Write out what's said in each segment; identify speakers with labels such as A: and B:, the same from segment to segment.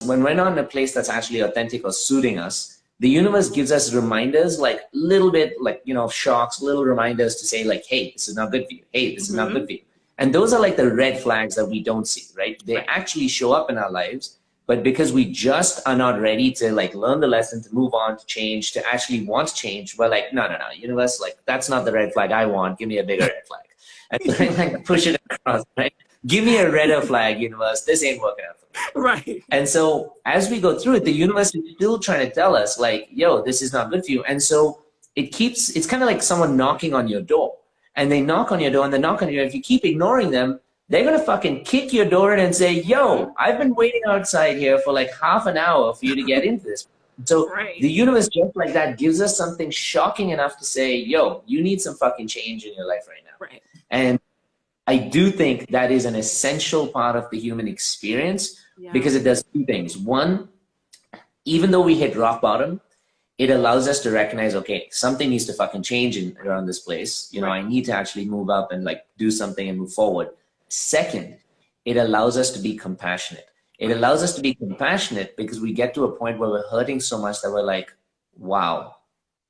A: when we're not in a place that's actually authentic or suiting us, the universe gives us reminders, like little bit, like, you know, shocks, little reminders to say like, hey, this is not good for you. Hey, this is not good for you. And those are like the red flags that we don't see, right? They actually show up in our lives, but because we just are not ready to like learn the lesson, to move on, to change, to actually want to change, we're like, no, universe, like, that's not the red flag I want. Give me a bigger red flag. And like push it across, right? Give me a redder flag, universe. This ain't working out for me.
B: Right.
A: And so as we go through it, the universe is still trying to tell us like, yo, this is not good for you. And so it's kind of like someone knocking on your door. And they knock on your door and they knock on your door. If you keep ignoring them, they're going to fucking kick your door in and say, yo, I've been waiting outside here for like half an hour for you to get into this. So the universe, just like that, gives us something shocking enough to say, yo, you need some fucking change in your life right now.
B: Right.
A: And I do think that is an essential part of the human experience because it does two things. One, even though we hit rock bottom, it allows us to recognize, okay, something needs to fucking change around this place. You know, I need to actually move up and like do something and move forward. Second, it allows us to be compassionate. It allows us to be compassionate because we get to a point where we're hurting so much that we're like, wow,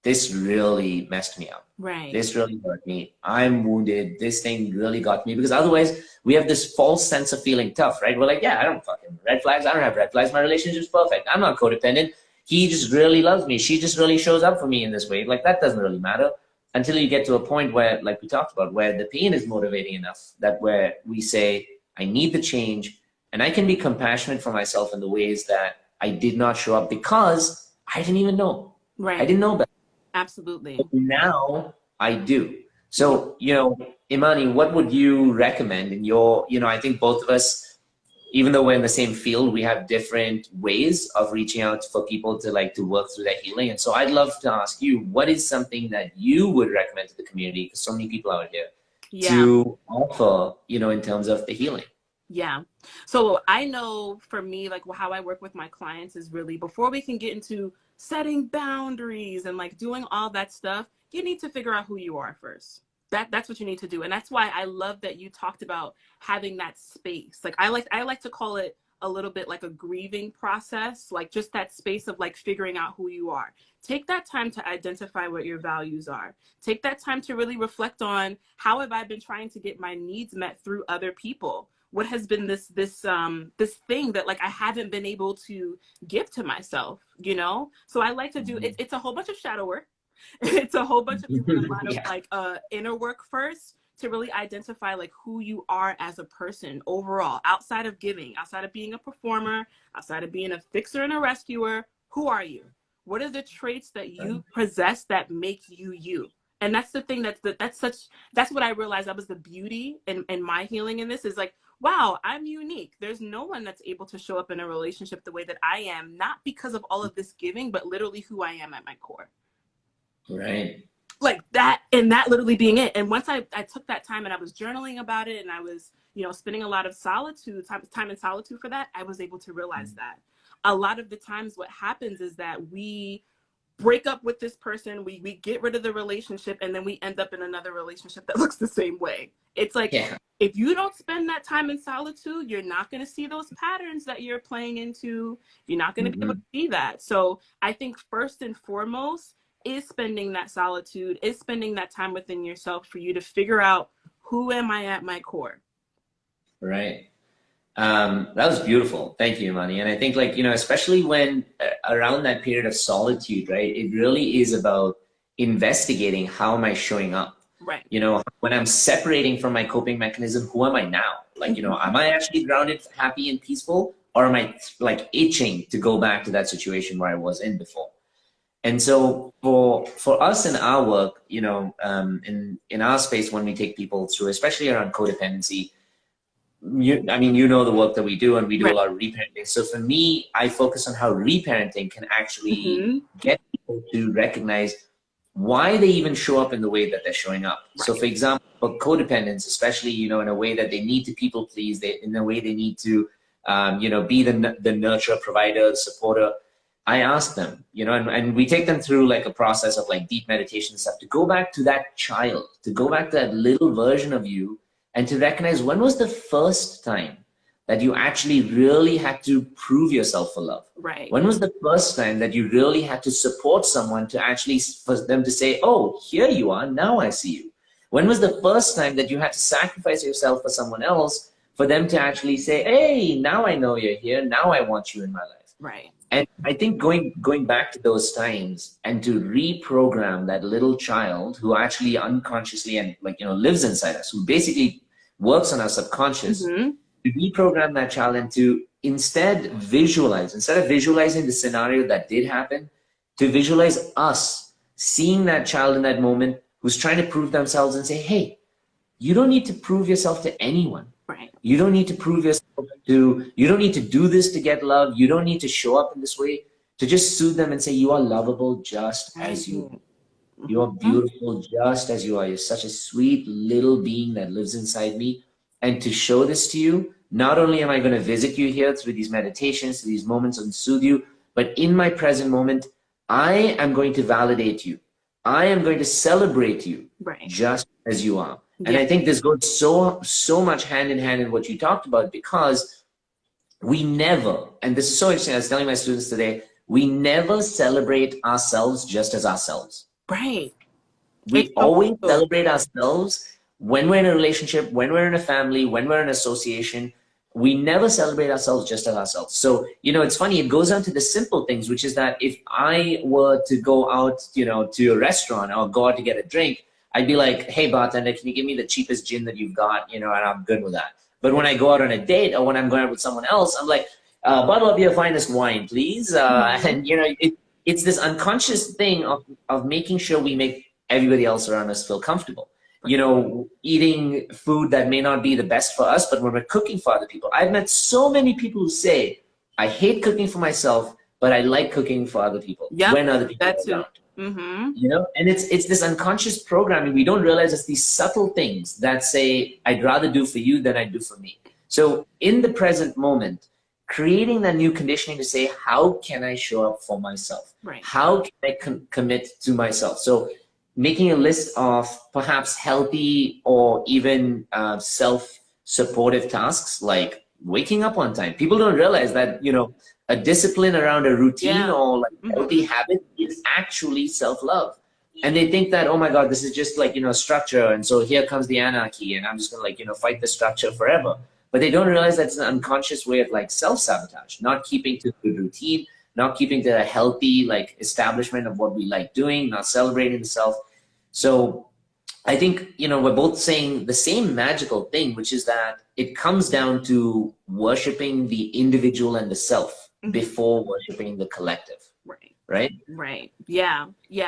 A: this really messed me up.
B: Right.
A: This really hurt me. I'm wounded. This thing really got me. Because otherwise we have this false sense of feeling tough, right? We're like, yeah, I don't fucking red flags. I don't have red flags. My relationship's perfect. I'm not codependent. He just really loves me. She just really shows up for me in this way. Like, that doesn't really matter until you get to a point where, like we talked about, where the pain is motivating enough that where we say, I need the change, and I can be compassionate for myself in the ways that I did not show up because I didn't even know.
B: Right.
A: I didn't know better.
B: Absolutely.
A: But now I do. So, you know, Imani, what would you recommend in your, you know, I think both of us, even though we're in the same field, we have different ways of reaching out for people to like to work through their healing. And so I'd love to ask you, what is something that you would recommend to the community? Because so many people out here to offer, you know, in terms of the healing.
B: Yeah. So I know for me, like how I work with my clients is really before we can get into setting boundaries and like doing all that stuff, you need to figure out who you are first. That's what you need to do. And that's why I love that you talked about having that space. Like I like to call it a little bit like a grieving process, like just that space of like figuring out who you are. Take that time to identify what your values are. Take that time to really reflect on how have I been trying to get my needs met through other people? What has been this thing that like I haven't been able to give to myself, you know? So I like to do it's a whole bunch of shadow work. It's a whole bunch of doing a lot of like inner work first to really identify like who you are as a person overall, outside of giving, outside of being a performer, outside of being a fixer and a rescuer. Who are you? What are the traits that you possess that make you you? And that's the thing that's what I realized that was the beauty in my healing in this is like, wow, I'm unique. There's no one that's able to show up in a relationship the way that I am, not because of all of this giving, but literally who I am at my core.
A: Right.
B: Like that, and that literally being it. And once I took that time and I was journaling about it and I was, you know, spending a lot of solitude, time in solitude for that, I was able to realize that a lot of the times what happens is that we break up with this person, we get rid of the relationship, and then we end up in another relationship that looks the same way. It's like, if you don't spend that time in solitude, you're not going to see those patterns that you're playing into. You're not going to be able to see that. So I think first and foremost is spending that solitude, is spending that time within yourself for you to figure out, who am I at my core?
A: Right. That was beautiful. Thank you, Imani. And I think, like, you know, especially when around that period of solitude, right, it really is about investigating how am I showing up?
B: Right.
A: You know, when I'm separating from my coping mechanism, who am I now? Like, you know, am I actually grounded, happy, and peaceful? Or am I like itching to go back to that situation where I was in before? And so for us in our work, you know, in our space, when we take people through, especially around codependency, I mean, you know the work that we do, and we do a lot of reparenting. So for me, I focus on how reparenting can actually get people to recognize why they even show up in the way that they're showing up. So for example, for codependents, especially, you know, in a way that they need to people please, in a way they need to, you know, be the nurturer, provider, the supporter. I ask them, you know, and we take them through like a process of like deep meditation stuff to go back to that child, to go back to that little version of you, and to recognize when was the first time that you actually really had to prove yourself for love?
B: Right.
A: When was the first time that you really had to support someone to actually, for them to say, oh, here you are, now I see you? When was the first time that you had to sacrifice yourself for someone else for them to actually say, hey, now I know you're here, now I want you in my life?
B: Right.
A: And I think going back to those times and to reprogram that little child who actually unconsciously and lives inside us, who basically works on our subconscious,
B: Mm-hmm.
A: to reprogram that child and to instead of visualizing the scenario that did happen, to visualize us seeing that child in that moment who's trying to prove themselves and say, hey, you don't need to prove yourself to anyone.
B: Right.
A: You don't need to prove yourself you don't need to do this to get love. You don't need to show up in this way. To just soothe them and say, you are lovable just as you are. You are beautiful just as you are. You're such a sweet little being that lives inside me. And to show this to you, not only am I going to visit you here through these meditations, through these moments and soothe you, but in my present moment, I am going to validate you. I am going to celebrate you just as you are. And I think this goes so much hand in hand in what you talked about, because we never, and this is so interesting, I was telling my students today, we never celebrate ourselves just as ourselves.
B: Right.
A: We always celebrate ourselves when we're in a relationship, when we're in a family, when we're in an association. We never celebrate ourselves just as ourselves. So, it's funny, it goes down to the simple things, which is that if I were to go out, to a restaurant or go out to get a drink, I'd be like, hey, bartender, can you give me the cheapest gin that you've got? And I'm good with that. But when I go out on a date or when I'm going out with someone else, I'm like, bottle of your finest wine, please. And, it's this unconscious thing of making sure we make everybody else around us feel comfortable. Eating food that may not be the best for us, but when we're cooking for other people. I've met so many people who say, I hate cooking for myself, but I like cooking for other people when other people are around. And it's this unconscious programming. We don't realize it's these subtle things that say, I'd rather do for you than I do for me. So in the present moment, creating that new conditioning to say, how can I show up for myself? How can I commit to myself? So making a list of perhaps healthy or even self-supportive tasks, like waking up on time. People don't realize that, a discipline around a routine or like healthy habit is actually self-love. And they think that, oh my God, this is just like, structure. And so here comes the anarchy and I'm just gonna fight the structure forever. But they don't realize that's an unconscious way of like self-sabotage, not keeping to the routine, not keeping to a healthy like establishment of what we like doing, not celebrating the self. So I think, we're both saying the same magical thing, which is that it comes down to worshiping the individual and the self before worshiping the collective. Right.
B: Yeah.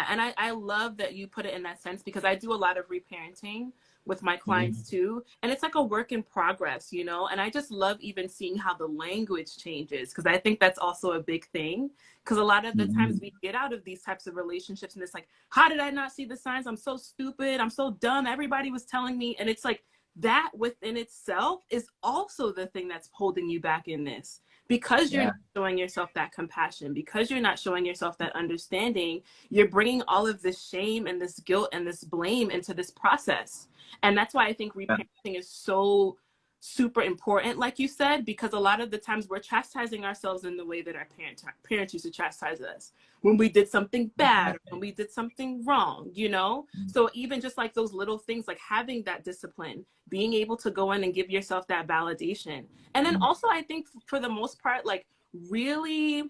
B: And I love that you put it in that sense, because I do a lot of reparenting with my clients too. And it's like a work in progress, and I just love even seeing how the language changes, because I think that's also a big thing. Because a lot of the times we get out of these types of relationships and it's like, how did I not see the signs? I'm so stupid. I'm so dumb. Everybody was telling me. And it's like that within itself is also the thing that's holding you back in this. Because you're not showing yourself that compassion, because you're not showing yourself that understanding, you're bringing all of this shame and this guilt and this blame into this process. And that's why I think reparenting is so super important, like you said, because a lot of the times we're chastising ourselves in the way that our parents used to chastise us when we did something bad, or when we did something wrong, So even just like those little things, like having that discipline, being able to go in and give yourself that validation. And then also, I think for the most part, like really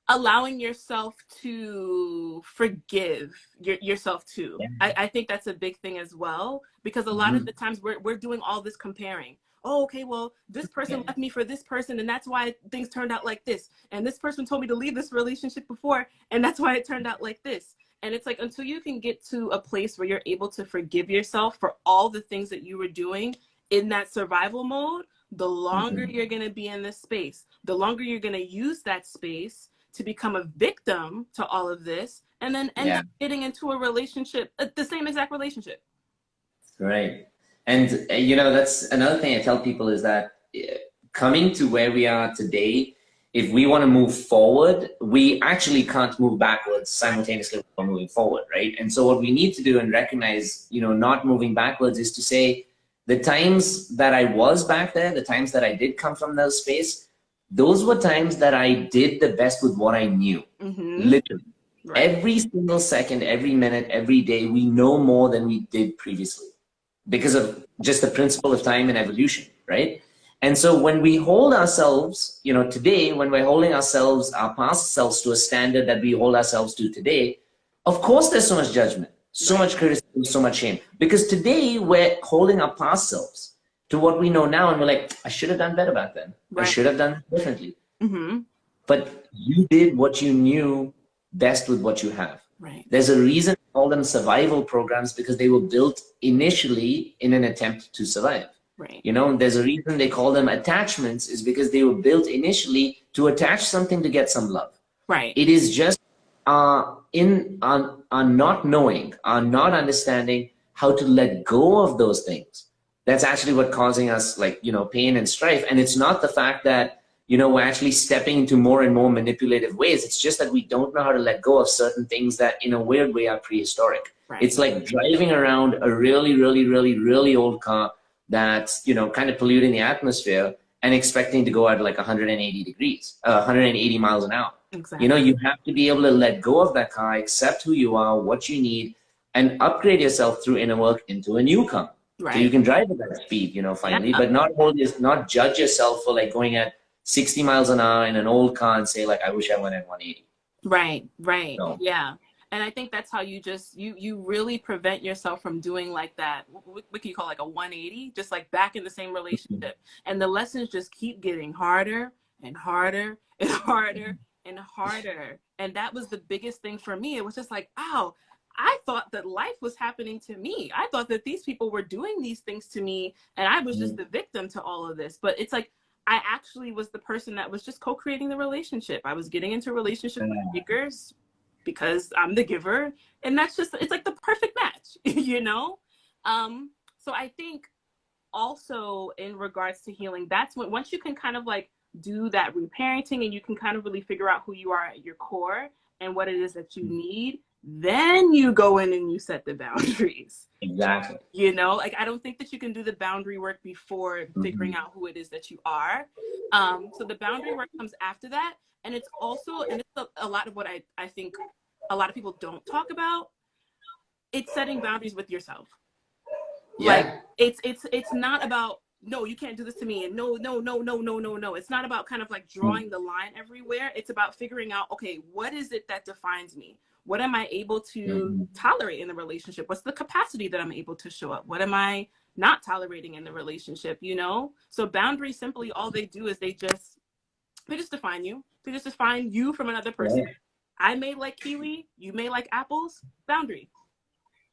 B: allowing yourself to forgive yourself too. I think that's a big thing as well, because a lot of the times we're doing all this comparing. Oh, okay, well, this person left me for this person, and that's why things turned out like this. And this person told me to leave this relationship before, and that's why it turned out like this. And it's like, until you can get to a place where you're able to forgive yourself for all the things that you were doing in that survival mode, the longer you're going to be in this space, the longer you're going to use that space to become a victim to all of this, and then end up getting into a relationship, the same exact relationship.
A: Right. And, that's another thing I tell people is that coming to where we are today, if we want to move forward, we actually can't move backwards simultaneously while moving forward, right? And so what we need to do and recognize, not moving backwards is to say, The times that I was back there, the times that I did come from that space, those were times that I did the best with what I knew. Literally. Right. Every single second, every minute, every day, we know more than we did previously because of just the principle of time and evolution, right? And so when we hold ourselves, you know, today, when we're holding ourselves, our past selves to a standard that we hold ourselves to today, of course there's so much judgment, so much criticism, so much shame. Because today we're holding our past selves to what we know now, and we're like, I should have done better back then. I should have done it differently. But you did what you knew best with what you have. There's a reason we call them survival programs, because they were built initially in an attempt to survive. You know, there's a reason they call them attachments, is because they were built initially to attach something to get some love. It is just in our not knowing, our not understanding how to let go of those things. That's actually what causing us, like, you know, pain and strife. And it's not the fact that, you know, we're actually stepping into more and more manipulative ways. It's just that we don't know how to let go of certain things that in a weird way are prehistoric. It's like driving around a really, really, really, really old car that's, you know, kind of polluting the atmosphere and expecting to go at like 180 degrees, 180 miles an hour. You know, you have to be able to let go of that car, accept who you are, what you need, and upgrade yourself through inner work into a new car. So you can drive at that speed, you know, finally, but not judge yourself for like going at 60 miles an hour in an old car and say like, I wish I went at 180. So.
B: Yeah. And I think that's how you just, you really prevent yourself from doing like that, what can you call like a 180, just like back in the same relationship. And the lessons just keep getting harder and harder and harder and harder. And that was the biggest thing for me. It was just like, wow, I thought that life was happening to me. I thought that these people were doing these things to me, and I was just the victim to all of this. But it's like, I actually was the person that was just co-creating the relationship. I was getting into a relationship with makers because I'm the giver, and that's just, it's like the perfect match, you know? So I think also in regards to healing, that's when, once you can kind of like do that reparenting and you can kind of really figure out who you are at your core and what it is that you need, then you go in and you set the boundaries.
A: Exactly.
B: You know, like, I don't think that you can do the boundary work before figuring out who it is that you are. So the boundary work comes after that. And it's also, and it's a lot of what I think a lot of people don't talk about, it's setting boundaries with yourself. Like, it's not about, no, you can't do this to me, and no. It's not about kind of like drawing the line everywhere. It's about figuring out, okay, what is it that defines me? What am I able to tolerate in the relationship? What's the capacity that I'm able to show up? What am I not tolerating in the relationship, you know? So boundaries, simply all they do is they just define you. They just define you from another person. I may like kiwi, you may like apples, boundary.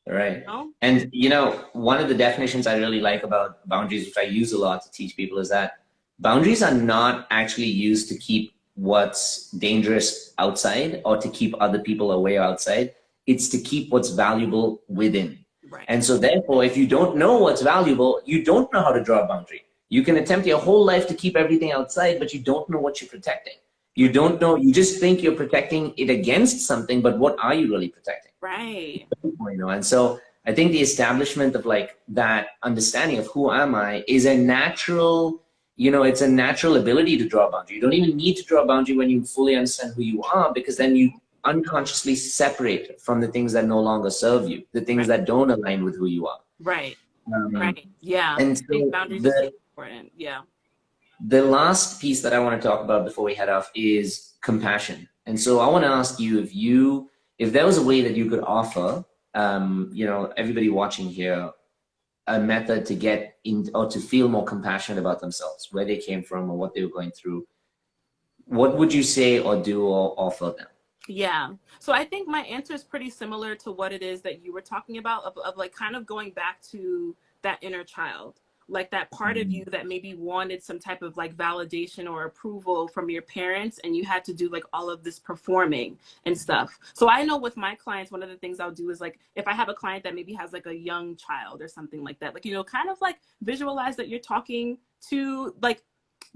A: Right. And, you know, one of the definitions I really like about boundaries, which I use a lot to teach people, is that boundaries are not actually used to keep what's dangerous outside or to keep other people away outside. It's to keep what's valuable within. And so therefore, if you don't know what's valuable, you don't know how to draw a boundary. You can attempt your whole life to keep everything outside, but you don't know what you're protecting. You don't know, you just think you're protecting it against something, but what are you really protecting? You know, and so I think the establishment of like that understanding of who am I is a natural, you know, it's a natural ability to draw a boundary. You don't even need to draw a boundary when you fully understand who you are, because then you unconsciously separate from the things that no longer serve you, the things that don't align with who you are.
B: Yeah.
A: And so
B: boundaries is important.
A: The last piece that I want to talk about before we head off is compassion. And so I want to ask you, if there was a way that you could offer, you know, everybody watching here, a method to get in or to feel more compassionate about themselves, where they came from or what they were going through, what would you say or do or offer them?
B: Yeah. So I think my answer is pretty similar to what it is that you were talking about, of like kind of going back to that inner child, like that part of you that maybe wanted some type of like validation or approval from your parents, and you had to do like all of this performing and stuff. So I know with my clients, one of the things I'll do is like, if I have a client that maybe has like a young child or something like that, like, you know, kind of like visualize that you're talking to like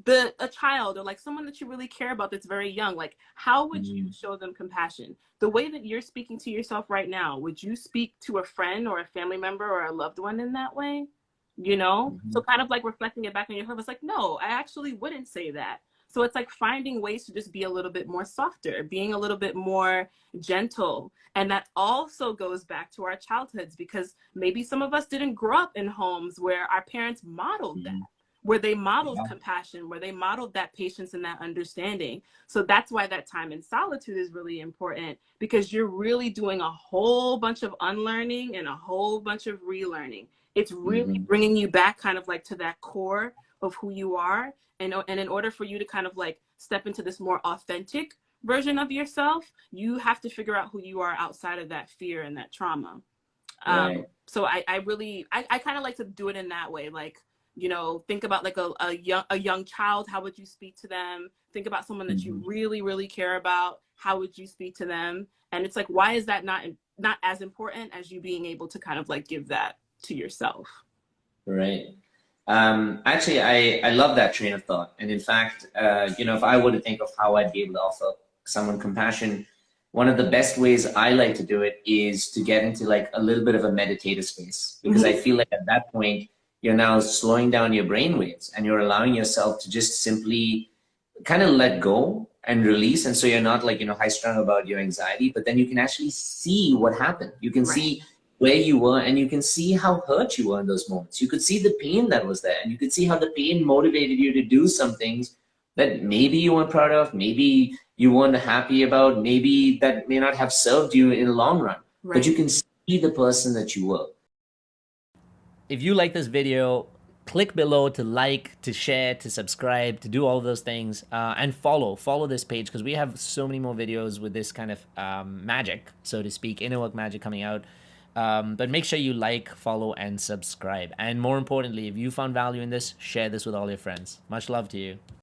B: a child or like someone that you really care about that's very young. Like, how would you show them compassion? The way that you're speaking to yourself right now, would you speak to a friend or a family member or a loved one in that way? you know?
A: Mm-hmm.
B: So kind of like reflecting it back on yourself, it's like, no, I actually wouldn't say that. So it's like finding ways to just be a little bit more softer, being a little bit more gentle. And that also goes back to our childhoods, because maybe some of us didn't grow up in homes where our parents modeled that,
A: Mm-hmm.
B: where they modeled
A: Yeah.
B: compassion, where they modeled that patience and that understanding. So that's why that time in solitude is really important, because you're really doing a whole bunch of unlearning and a whole bunch of relearning. It's really
A: Mm-hmm.
B: bringing you back kind of like to that core of who you are. And in order for you to kind of like step into this more authentic version of yourself, you have to figure out who you are outside of that fear and that trauma.
A: Right.
B: So I really, I kind of like to do it in that way. Like, you know, think about like a young child. How would you speak to them? Think about someone that you
A: Mm-hmm.
B: really, really care about. How would you speak to them? And it's like, why is that not as important as you being able to kind of like give that to yourself?
A: Right. Actually, I love that train of thought. And in fact, if I were to think of how I'd be able to offer someone compassion, one of the best ways I like to do it is to get into like a little bit of a meditative space, because I
B: Mm-hmm.
A: feel like at that point, you're now slowing down your brain waves and you're allowing yourself to just simply kind of let go and release. And so you're not like, high strung about your anxiety, but then you can actually see what happened. You can
B: Right.
A: see where you were, and you can see how hurt you were in those moments. You could see the pain that was there, and you could see how the pain motivated you to do some things that maybe you weren't proud of, maybe you weren't happy about, maybe that may not have served you in the long run, but you
B: Right.
A: can see the person that you were. If you like this video, click below to like, to share, to subscribe, to do all of those things, and follow this page, because we have so many more videos with this kind of magic, so to speak, inner work magic coming out. But make sure you like, follow, and subscribe. And more importantly, if you found value in this, share this with all your friends. Much love to you.